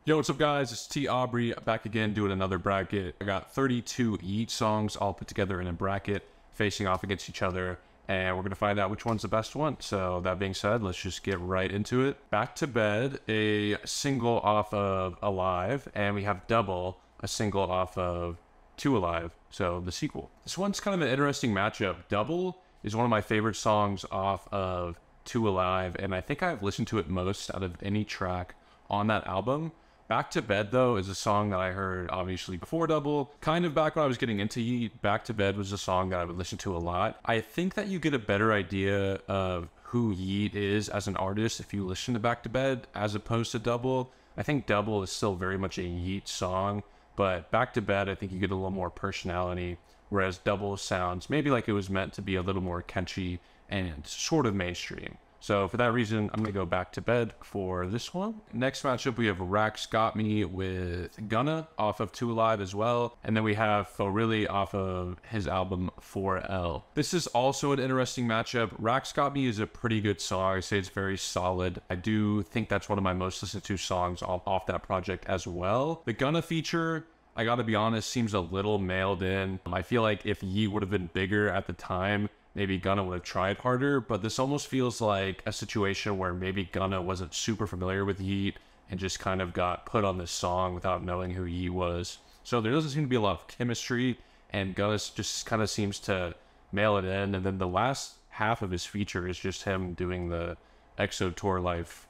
Yo, what's up guys? It's T.Aubrey back again doing another bracket. I got 32 Yeat songs all put together in a bracket facing off against each other, and we're going to find out which one's the best one. So that being said, let's just get right into it. Back to Bed, a single off of Alive, and we have Double, a single off of To Alive, so the sequel. This one's kind of an interesting matchup. Double is one of my favorite songs off of To Alive, and I think I've listened to it most out of any track on that album. Back to Bed, though, is a song that I heard, obviously, before Double. Kind of back when I was getting into Yeat, Back to Bed was a song that I would listen to a lot. I think that you get a better idea of who Yeat is as an artist if you listen to Back to Bed as opposed to Double. I think Double is still very much a Yeat song, but Back to Bed, I think you get a little more personality, whereas Double sounds maybe like it was meant to be a little more catchy and sort of mainstream. So for that reason, I'm going to go Back to Bed for this one. Next matchup, we have Rax Got Me with Gunna off of To Alive as well. And then we have Fo Really off of his album 4L. This is also an interesting matchup. Rax Got Me is a pretty good song. I say it's very solid. I do think that's one of my most listened to songs off that project as well. The Gunna feature, I gotta be honest, seems a little mailed in. I feel like if Yeat would have been bigger at the time, maybe Gunna would have tried harder, but this almost feels like a situation where maybe Gunna wasn't super familiar with Yeat and just kind of got put on this song without knowing who Yeat was. So there doesn't seem to be a lot of chemistry, and Gunna just kind of seems to mail it in, and then the last half of his feature is just him doing the EXO Tour Life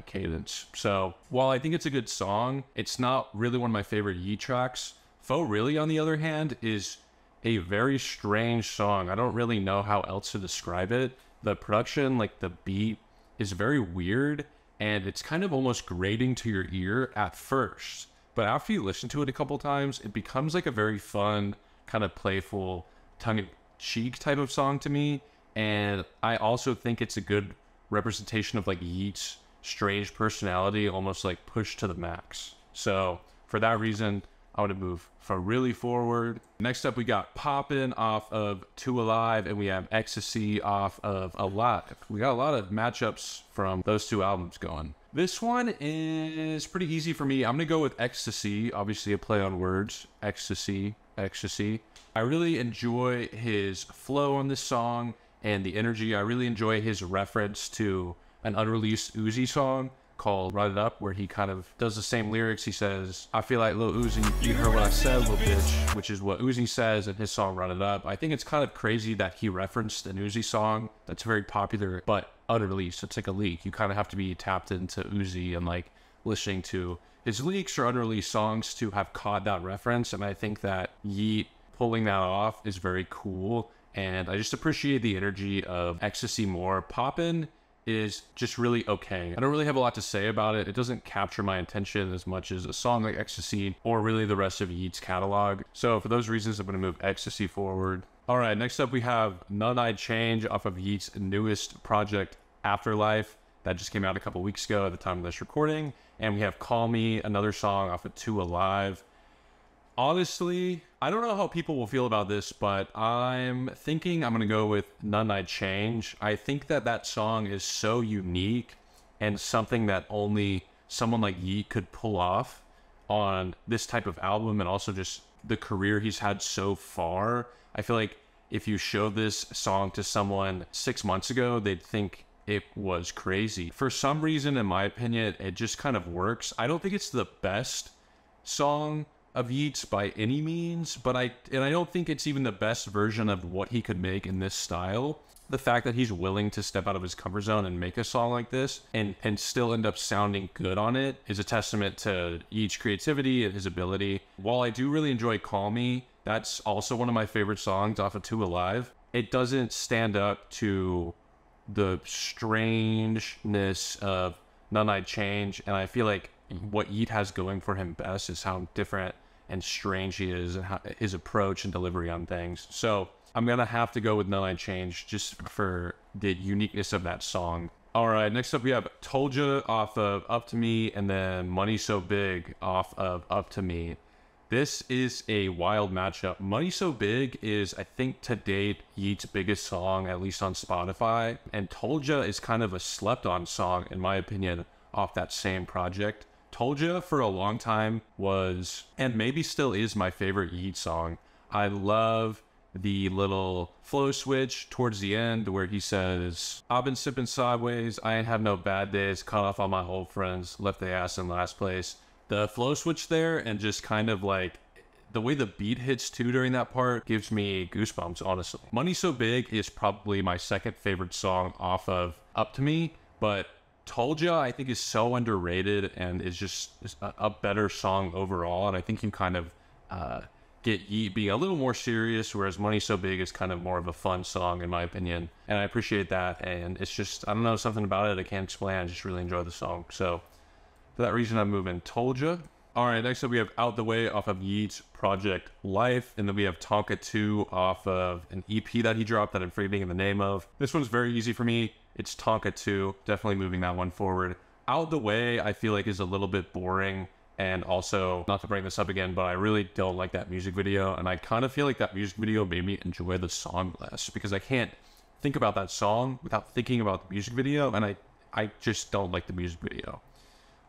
cadence. So while I think it's a good song, it's not really one of my favorite Yeat tracks. Fo Really, on the other hand, is a very strange song. I don't really know how else to describe it. The production, like the beat, is very weird, and it's kind of almost grating to your ear at first. But after you listen to it a couple times, it becomes like a very fun, kind of playful, tongue-in-cheek type of song to me. And I also think it's a good representation of like Yeat's strange personality, almost like pushed to the max. So for that reason, I want to move Fo Really forward. Next up, we got Poppin' off of To Alive, and we have Ecstasy off of Alive. We got a lot of matchups from those two albums going. This one is pretty easy for me. I'm going to go with Ecstasy, obviously a play on words. Ecstasy, ecstasy. I really enjoy his flow on this song and the energy. I really enjoy his reference to an unreleased Uzi song called Run It Up, where he kind of does the same lyrics. He says, I feel like Lil Uzi, you heard what I said, little bitch, which is what Uzi says in his song Run It Up. I think it's kind of crazy that he referenced an Uzi song that's very popular, but unreleased. It's like a leak. You kind of have to be tapped into Uzi and like listening to his leaks or unreleased songs to have caught that reference. And I think that Yeat pulling that off is very cool. And I just appreciate the energy of Ecstasy more. Poppin' is just really okay. I don't really have a lot to say about it. It doesn't capture my attention as much as a song like Ecstasy or really the rest of Yeat's catalog. So for those reasons, I'm going to move Ecstasy forward. All right, next up we have None I'd Change off of Yeat's newest project, Afterlife. That just came out a couple weeks ago at the time of this recording. And we have Call Me, another song off of To Alive. Honestly, I don't know how people will feel about this, but I'm thinking I'm going to go with None I'd Change. I think that that song is so unique and something that only someone like Yeat could pull off on this type of album, and also just the career he's had so far. I feel like if you showed this song to someone 6 months ago, they'd think it was crazy. For some reason, in my opinion, it just kind of works. I don't think it's the best song of Yeat's by any means, but I don't think it's even the best version of what he could make in this style. The fact that he's willing to step out of his comfort zone and make a song like this and still end up sounding good on it is a testament to Yeat's creativity and his ability. While I do really enjoy Call Me, that's also one of my favorite songs off of To Alive. It doesn't stand up to the strangeness of None I'd Change, and I feel like what Yeat has going for him best is how different and strange he is and how, his approach and delivery on things. So I'm gonna have to go with None I'd Change just for the uniqueness of that song. All right, next up we have Told Ya off of Up To Me, and then Money So Big off of Up To Me. This is a wild matchup. Money So Big is, I think, to date, Yeat's biggest song, at least on Spotify. And Told Ya is kind of a slept on song, in my opinion, off that same project. Told Ya for a long time was, and maybe still is, my favorite Yeat song. I love the little flow switch towards the end where he says, I've been sipping sideways, I ain't have no bad days, cut off all my old friends, left the ass in last place. The flow switch there, and just kind of like the way the beat hits too during that part, gives me goosebumps, honestly. Money So Big is probably my second favorite song off of Up To Me, but Told Ya I think is so underrated and is just a better song overall, and I think you kind of get Yeat being a little more serious, whereas Money So Big is kind of more of a fun song in my opinion, and I appreciate that. And it's just, I don't know, something about it I can't explain. I just really enjoy the song, so for that reason I'm moving Told Ya. All right, next up we have Out The Way off of Yeat's project Life, and then we have Tonka 2 off of an EP that he dropped that I'm forgetting the name of. This one's very easy for me. It's Tonka 2, definitely moving that one forward. Out The Way I feel like is a little bit boring. And also, not to bring this up again, but I really don't like that music video. And I kind of feel like that music video made me enjoy the song less, because I can't think about that song without thinking about the music video. And I just don't like the music video.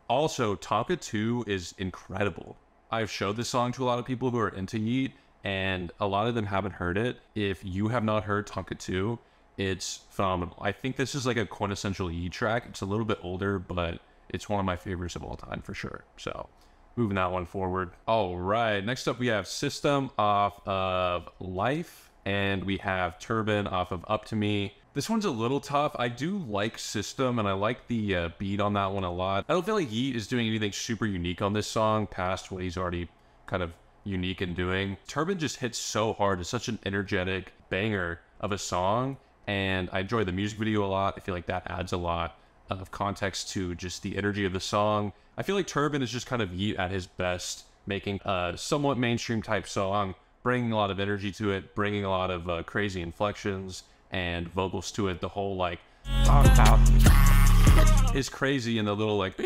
Also, Tonka 2 is incredible. I've showed this song to a lot of people who are into Yeat, and a lot of them haven't heard it. If you have not heard Tonka 2, it's phenomenal. I think this is like a quintessential Yeat track. It's a little bit older, but it's one of my favorites of all time for sure. So moving that one forward. All right, next up we have System off of Life, and we have Turban off of Up To Me. This one's a little tough. I do like System, and I like the beat on that one a lot. I don't feel like Yeat is doing anything super unique on this song past what he's already kind of unique in doing. Turban just hits so hard. It's such an energetic banger of a song, and I enjoy the music video a lot. I feel like that adds a lot of context to just the energy of the song. I feel like Turban is just kind of Yeat at his best, making a somewhat mainstream type song, bringing a lot of energy to it, bringing a lot of crazy inflections and vocals to it. The whole like is crazy, and the little like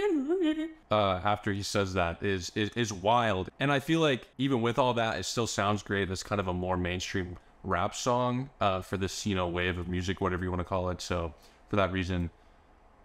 after he says that is wild. And I feel like even with all that, it still sounds great. It's kind of a more mainstream rap song for this, you know, wave of music, whatever you want to call it. So for that reason,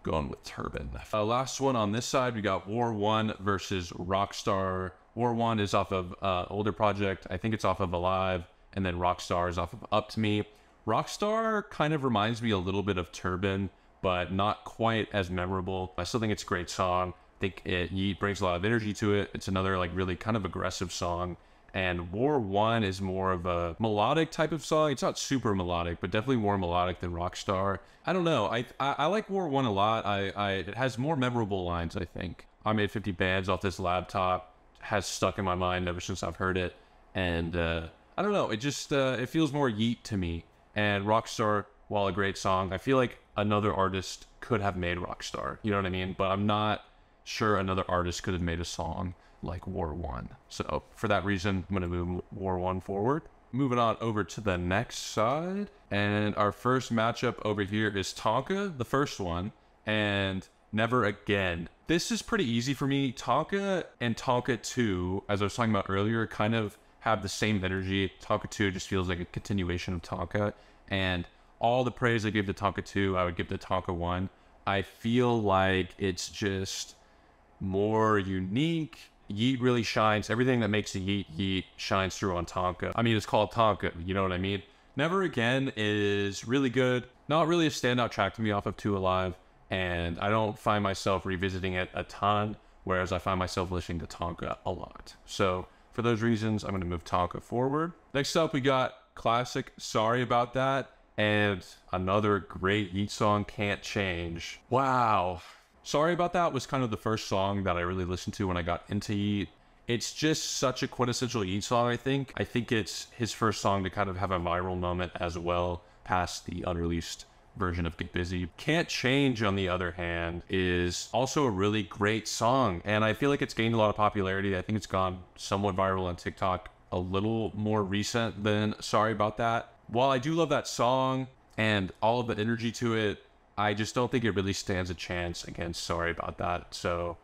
going with Turban. Last one on this side, we got War One versus Rockstar. War One is off of older project. I think it's off of Alive, and then Rockstar is off of Up To Me. Rockstar kind of reminds me a little bit of Turban, but not quite as memorable. I still think it's a great song. I think Yeat brings a lot of energy to it. It's another like really kind of aggressive song. And War One is more of a melodic type of song. It's not super melodic, but definitely more melodic than Rockstar. I don't know. I like War One a lot. It has more memorable lines, I think. I made 50 bands off this laptop. Has stuck in my mind ever since I've heard it. And I don't know. It just it feels more Yeat to me. And Rockstar, while a great song, I feel like another artist could have made Rockstar. You know what I mean? But I'm not sure another artist could have made a song like War One. So for that reason, I'm going to move War One forward. Moving on over to the next side. And our first matchup over here is Tonka, the first one, and Never Again. This is pretty easy for me. Tonka and Tonka 2, as I was talking about earlier, kind of have the same energy. Tonka 2 just feels like a continuation of Tonka. And all the praise I give to Tonka 2, I would give to Tonka 1. I feel like it's just more unique. Yeat really shines. Everything that makes a Yeat shines through on Tonka. I mean, it's called Tonka, you know what I mean? Never Again is really good. Not really a standout track to me off of 2 Alive, and I don't find myself revisiting it a ton, whereas I find myself listening to Tonka a lot. So for those reasons, I'm going to move Tonka forward. Next up, we got classic Sorry About That, and another great Yeat song, Can't Change. Wow. Sorry About That was kind of the first song that I really listened to when I got into Yeat. It's just such a quintessential Yeat song, I think. I think it's his first song to kind of have a viral moment as well, past the unreleased version of Get Busy. Can't Change, on the other hand, is also a really great song, and I feel like it's gained a lot of popularity. I think it's gone somewhat viral on TikTok, a little more recent than Sorry About That. While I do love that song and all of the energy to it, I just don't think it really stands a chance against Sorry About That. So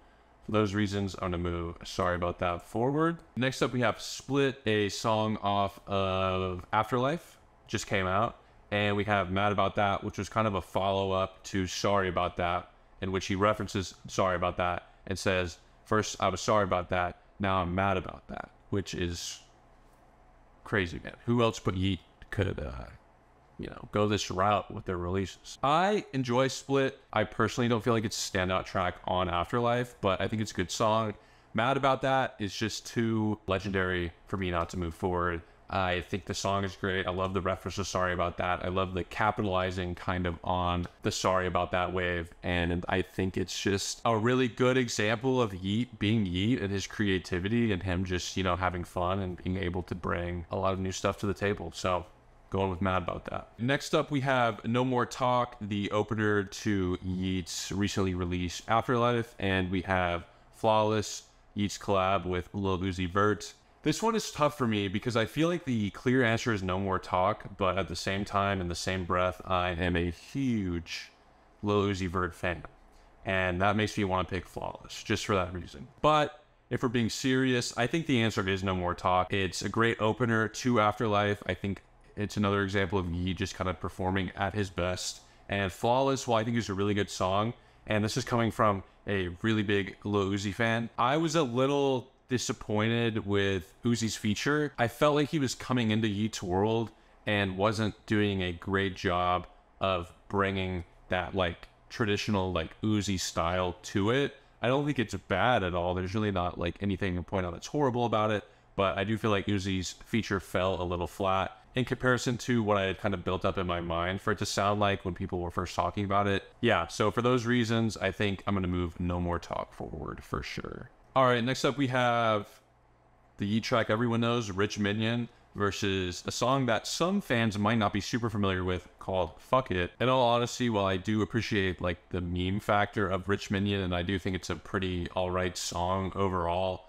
for those reasons, I'm going to move Sorry About That forward. Next up, we have Split, a song off of Afterlife, just came out. And we have Mad About That, which was kind of a follow-up to Sorry About That, in which he references Sorry About That and says, First, I was sorry about that. Now I'm mad about that, which is crazy, man. Who else but Yeat could, go this route with their releases? I enjoy Split. I personally don't feel like it's a standout track on Afterlife, but I think it's a good song. Mad about that is just too legendary for me not to move forward. I think the song is great. I love the reference to Sorry About That. I love the capitalizing kind of on the Sorry About That wave. And I think it's just a really good example of Yeat being Yeat and his creativity and him just, having fun and being able to bring a lot of new stuff to the table. So going with Mad About That. Next up, we have No More Talk, the opener to Yeat's recently released Afterlife. And we have Flawless, Yeat's collab with Lil Uzi Vert. This one is tough for me because I feel like the clear answer is No More Talk, but at the same time, in the same breath, I am a huge Lil Uzi Vert fan. And that makes me want to pick Flawless, just for that reason. But if we're being serious, I think the answer is No More Talk. It's a great opener to Afterlife. I think it's another example of Yeat just kind of performing at his best. And Flawless, well, I think is a really good song. And this is coming from a really big Lil Uzi fan. I was a little disappointed with Uzi's feature. I felt like he was coming into Yeat's world and wasn't doing a great job of bringing that traditional Uzi style to it. I don't think it's bad at all. There's really not anything to point out that's horrible about it, but I do feel like Uzi's feature fell a little flat in comparison to what I had kind of built up in my mind for it to sound like when people were first talking about it. Yeah, so for those reasons, I think I'm going to move No More Talk forward for sure. All right, next up we have the Yeat track everyone knows, Rich Minion, versus a song that some fans might not be super familiar with called Fuck It. In all honesty, while I do appreciate the meme factor of Rich Minion, and I do think it's a pretty alright song overall,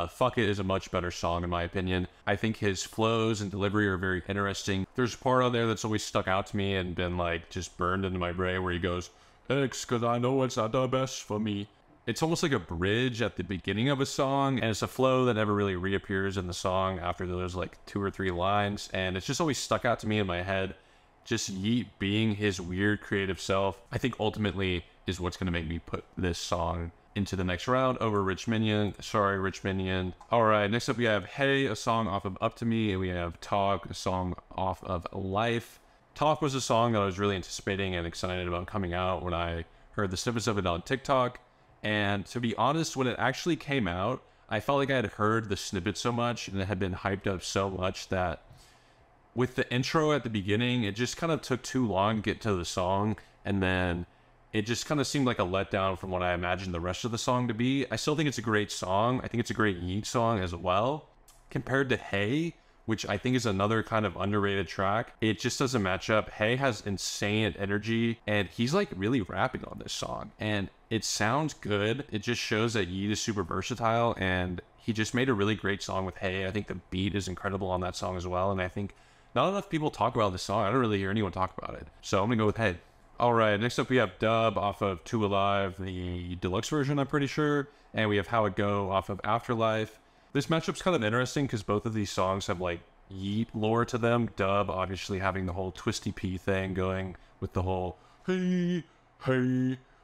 Fuck It is a much better song in my opinion. I think his flows and delivery are very interesting. There's a part on there that's always stuck out to me and been just burned into my brain where he goes, X, cause I know it's not the best for me. It's almost like a bridge at the beginning of a song, and it's a flow that never really reappears in the song after those 2 or 3 lines, and it's just always stuck out to me in my head. Just Yeat being his weird creative self, I think ultimately is what's going to make me put this song into the next round over Rich Minion. Sorry, Rich Minion. All right, next up we have Hey, a song off of Up To Me, and we have Talk, a song off of Life. Talk was a song that I was really anticipating and excited about coming out when I heard the snippets of it on TikTok. And to be honest, when it actually came out, I felt like I had heard the snippet so much and it had been hyped up so much that with the intro at the beginning, it just kind of took too long to get to the song. And then it just kind of seemed like a letdown from what I imagined the rest of the song to be. I still think it's a great song. I think it's a great Yeat song as well. Compared to Hey, which I think is another kind of underrated track, it just doesn't match up. Hey has insane energy, and he's really rapping on this song, and it sounds good. It just shows that Yeat is super versatile, and he just made a really great song with Hey. I think the beat is incredible on that song as well, and I think not enough people talk about this song. I don't really hear anyone talk about it, so I'm gonna go with Hey. All right, next up we have Dub off of Two Alive, the deluxe version, I'm pretty sure, and we have How It Go off of Afterlife. This matchup's kind of interesting because both of these songs have Yeat lore to them. Dub obviously having the whole Twisty P thing going with the whole hey,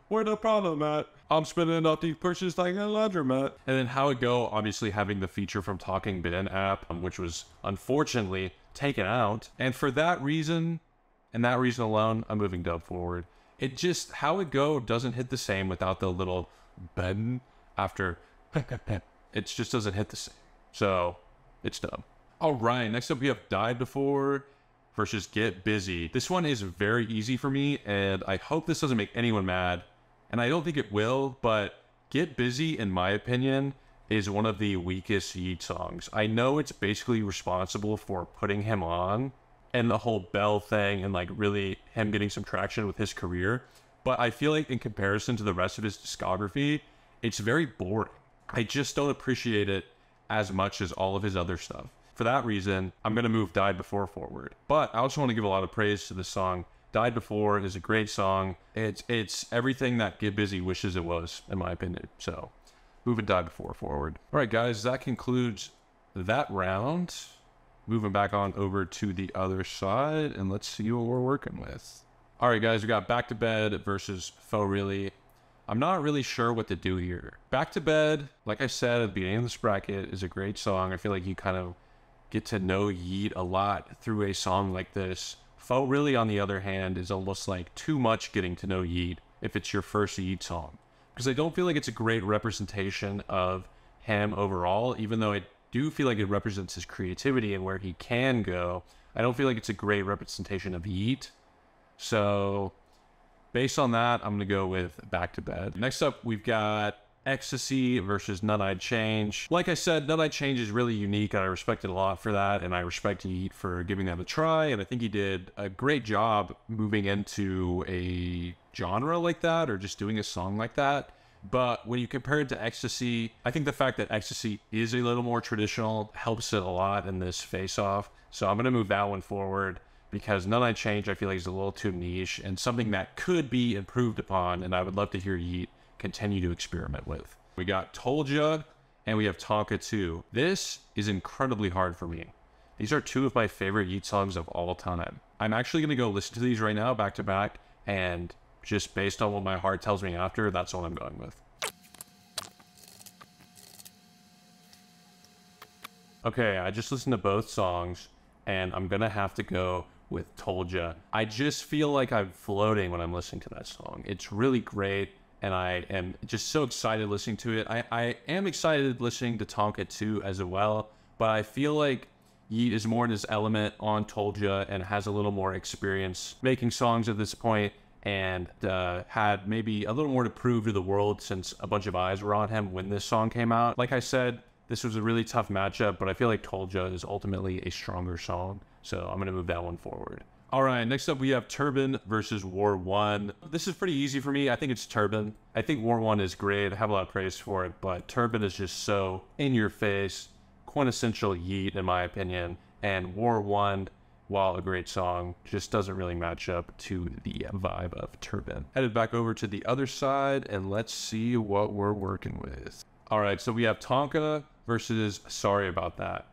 where the problem at? I'm spinning up these purses like a laundromat. And then How It Go obviously having the feature from Talking Ben app, which was unfortunately taken out. And for that reason, and that reason alone, I'm moving Dub forward. It just, How It Go doesn't hit the same without the little Ben after it just doesn't hit the same. So it's Dub. All right, next up we have Died Before versus Get Busy. This one is very easy for me, and I hope this doesn't make anyone mad. And I don't think it will, but Get Busy, in my opinion, is one of the weakest Yeat songs. I know it's basically responsible for putting him on and the whole Bell thing and really him getting some traction with his career. But I feel like in comparison to the rest of his discography, it's very boring. I just don't appreciate it as much as all of his other stuff. For that reason, I'm going to move Died Before forward. But I also want to give a lot of praise to this song. Died Before is a great song. It's everything that Get Busy wishes it was, in my opinion. So, moving Died Before forward. All right, guys, that concludes that round. Moving back on over to the other side, and let's see what we're working with. All right, guys, we got Back to Bed versus Faux Really. I'm not really sure what to do here. Back to Bed, like I said at the beginning of this bracket, is a great song. I feel like you kind of get to know Yeat a lot through a song like this. Faux Really, on the other hand, is almost like too much getting to know Yeat if it's your first Yeat song. Because I don't feel like it's a great representation of him overall, even though I do feel like it represents his creativity and where he can go. I don't feel like it's a great representation of Yeat. So based on that, I'm going to go with Back to Bed. Next up, we've got Ecstasy versus None I'd Change. Like I said, None I'd Change is really unique, and I respect it a lot for that, and I respect Yeat for giving that a try, and I think he did a great job moving into a genre like that, or just doing a song like that. But when you compare it to Ecstasy, I think the fact that Ecstasy is a little more traditional helps it a lot in this face-off. So I'm going to move that one forward, because None I'd Change, I feel like, is a little too niche and something that could be improved upon, and I would love to hear Yeat continue to experiment with. We got Told Ya, and we have Tonka 2. This is incredibly hard for me. These are two of my favorite Yeat songs of all time. I'm actually going to go listen to these right now, back to back, and just based on what my heart tells me after, that's what I'm going with. Okay, I just listened to both songs, and I'm going to have to go with Told Ya. I just feel like I'm floating when I'm listening to that song. It's really great, and I am just so excited listening to it. I am excited listening to Tonka 2 as well, but I feel like Yeat is more in his element on Told Ya and has a little more experience making songs at this point, and had maybe a little more to prove to the world since a bunch of eyes were on him when this song came out. Like I said, this was a really tough matchup, but I feel like Told Ya is ultimately a stronger song, so I'm going to move that one forward. All right, next up we have Turban versus War One. This is pretty easy for me. I think it's Turban. I think War One is great. I have a lot of praise for it, but Turban is just so in your face, quintessential Yeat in my opinion, and War One, while a great song, just doesn't really match up to the vibe of Turban. Headed back over to the other side, and let's see what we're working with. All right, so we have Tonka versus Sorry About That.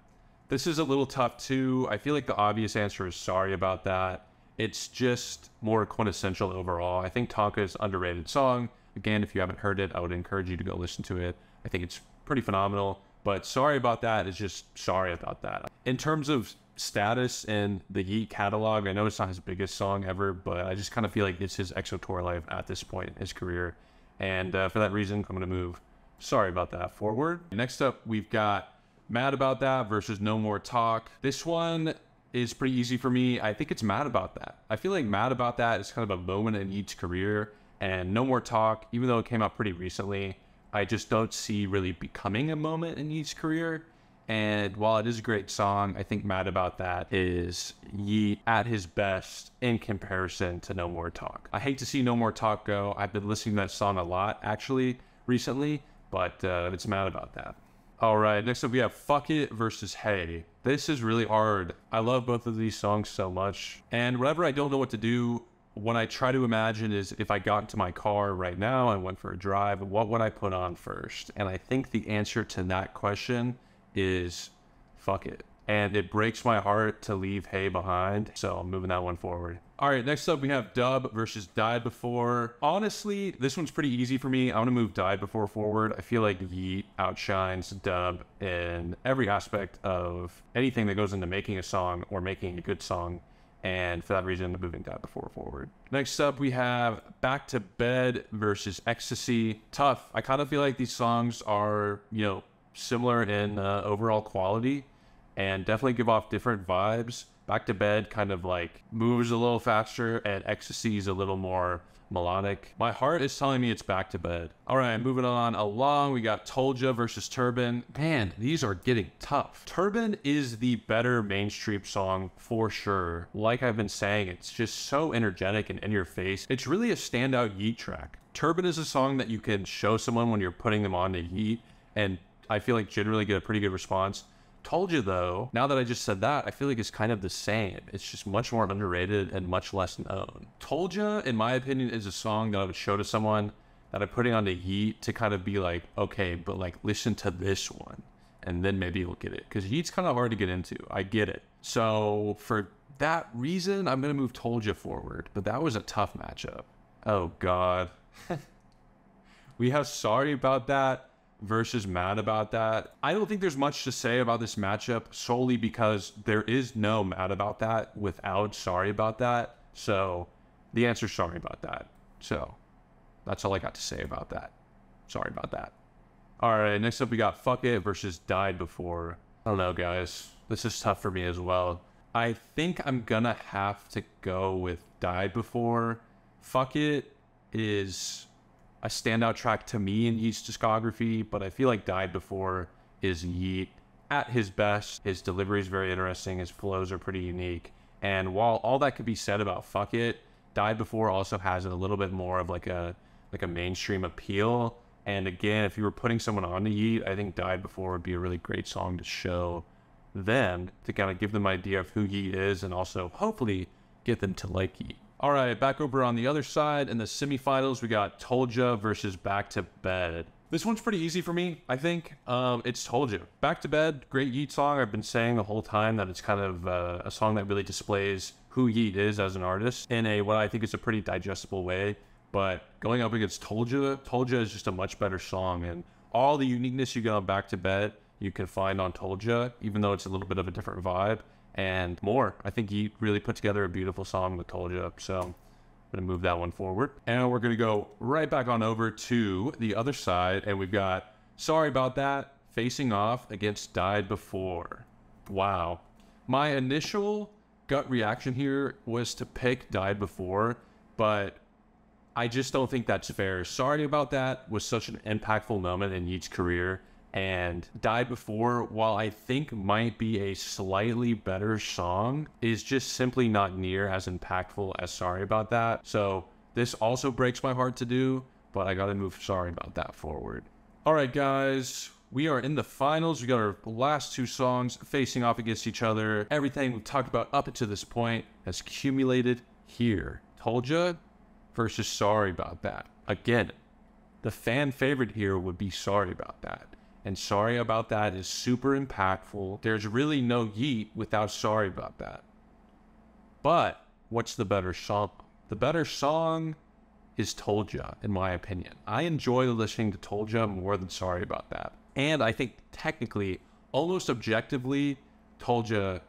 This is a little tough too. I feel like the obvious answer is Sorry About That. It's just more quintessential overall. I think Tonka is an underrated song. Again, if you haven't heard it, I would encourage you to go listen to it. I think it's pretty phenomenal, but Sorry About That is just Sorry About That. In terms of status in the Yeat catalog, I know it's not his biggest song ever, but I just kind of feel like it's his exo tour life at this point in his career. And for that reason, I'm going to move Sorry About That forward. Next up, we've got Mad About That versus No More Talk. This one is pretty easy for me. I think it's Mad About That. I feel like Mad About That is kind of a moment in Yeat's career, and No More Talk, even though it came out pretty recently, I just don't see really becoming a moment in Yeat's career. And while it is a great song, I think Mad About That is Yeat at his best in comparison to No More Talk. I hate to see No More Talk go. I've been listening to that song a lot actually recently, but it's Mad About That. All right, next up we have Fuck It versus Hey. This is really hard. I love both of these songs so much. And whenever I don't know what to do, what I try to imagine is if I got into my car right now and went for a drive, what would I put on first? And I think the answer to that question is Fuck It. And it breaks my heart to leave Hey behind, so I'm moving that one forward. All right, next up we have Dub versus Died Before. Honestly, this one's pretty easy for me. I want to move Died Before forward. I feel like Yeat outshines Dub in every aspect of anything that goes into making a song or making a good song, and for that reason, I'm moving Died Before forward. Next up, we have Back to Bed versus Ecstasy. Tough. I kind of feel like these songs are, similar in overall quality, and definitely give off different vibes. Back to Bed kind of like moves a little faster, and Ecstasy is a little more melodic. My heart is telling me it's Back to Bed. All right, moving on along, we got Told Ya versus Turban. Man, these are getting tough. Turban is the better mainstream song for sure. Like I've been saying, it's just so energetic and in your face. It's really a standout Yeat track. Turban is a song that you can show someone when you're putting them on to Yeat, and I feel like generally get a pretty good response. Told Ya though, now that I just said that, I feel like it's kind of the same. It's just much more underrated and much less known. Told Ya, in my opinion, is a song that I would show to someone that I'm putting on to Yeat to kind of be like, okay, but like listen to this one, and then maybe you'll get it. Because Yeat's kind of hard to get into. I get it. So for that reason, I'm going to move Told Ya forward. But that was a tough matchup. Oh God. We have Sorry About That versus Mad About That. I don't think there's much to say about this matchup solely because there is no Mad About That without Sorry About That. So the answer is Sorry About That. So that's all I got to say about that. Sorry about that. All right, next up we got Fuck It versus Died Before. I don't know, guys. This is tough for me as well. I think I'm gonna have to go with Died Before. Fuck It is a standout track to me in Yeat's discography, but I feel like Died Before is Yeat at his best. His delivery is very interesting. His flows are pretty unique. And while all that could be said about Fuck It, Died Before also has a little bit more of like a mainstream appeal. And again, if you were putting someone on to Yeat, I think Died Before would be a really great song to show them, to kind of give them an idea of who Yeat is and also hopefully get them to like Yeat. All right, back over on the other side in the semifinals, we got Told Ya versus Back to Bed. This one's pretty easy for me, I think. It's Told Ya. Back to Bed, great Yeat song. I've been saying the whole time that it's kind of a song that really displays who Yeat is as an artist in what I think is a pretty digestible way. But going up against Told Ya is just a much better song. And all the uniqueness you get on Back to Bed, you can find on Told Ya, even though it's a little bit of a different vibe. And more. I think Yeat really put together a beautiful song with Told Ya. So I'm going to move that one forward. And we're going to go right back on over to the other side. And we've got Sorry About That facing off against Died Before. Wow. My initial gut reaction here was to pick Died Before, but I just don't think that's fair. Sorry About That was such an impactful moment in Yeat's career. And Died Before, while I think might be a slightly better song, is just simply not near as impactful as Sorry About That. So this also breaks my heart to do, but I gotta move Sorry About That forward. All right, guys, we are in the finals. We got our last two songs facing off against each other. Everything we've talked about up to this point has accumulated here. Told Ya versus Sorry About That. Again, the fan favorite here would be Sorry About That. And Sorry About That is super impactful. There's really no Yeat without Sorry About That. But what's the better song? The better song is Told Ya, in my opinion. I enjoy listening to Told Ya more than Sorry About That. And I think technically, almost objectively, Told Ya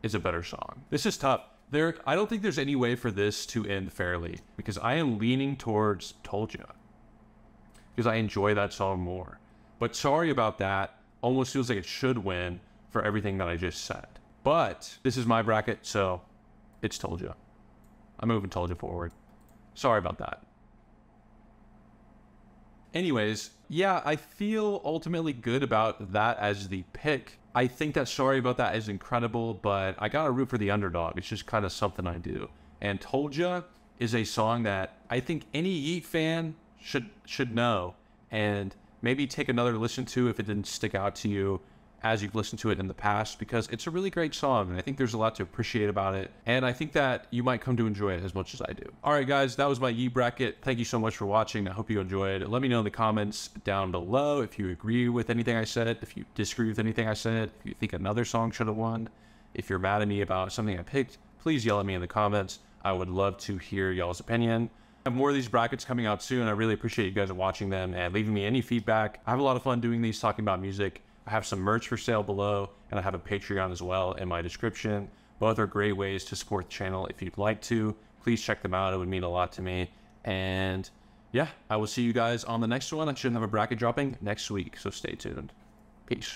is a better song. This is tough. I don't think there's any way for this to end fairly, because I am leaning towards Told Ya, because I enjoy that song more. But Sorry About That almost feels like it should win for everything that I just said. But this is my bracket, so it's Told Ya. I'm moving Told Ya forward. Sorry About That. Anyways, yeah, I feel ultimately good about that as the pick. I think that Sorry About That is incredible, but I gotta root for the underdog. It's just kind of something I do. And Told Ya is a song that I think any Yeat fan should know, and maybe take another listen to if it didn't stick out to you as you've listened to it in the past, because it's a really great song, and I think there's a lot to appreciate about it, and I think that you might come to enjoy it as much as I do. All right, guys, that was my Yeat bracket. Thank you so much for watching. I hope you enjoyed. Let me know in the comments down below if you agree with anything I said, if you disagree with anything I said, if you think another song should have won. If you're mad at me about something I picked, please yell at me in the comments. I would love to hear y'all's opinion. I have more of these brackets coming out soon. I really appreciate you guys watching them and leaving me any feedback. I have a lot of fun doing these, talking about music. I have some merch for sale below, and I have a Patreon as well in my description. Both are great ways to support the channel. If you'd like to, please check them out. It would mean a lot to me. And yeah, I will see you guys on the next one. I should have a bracket dropping next week, so stay tuned. Peace.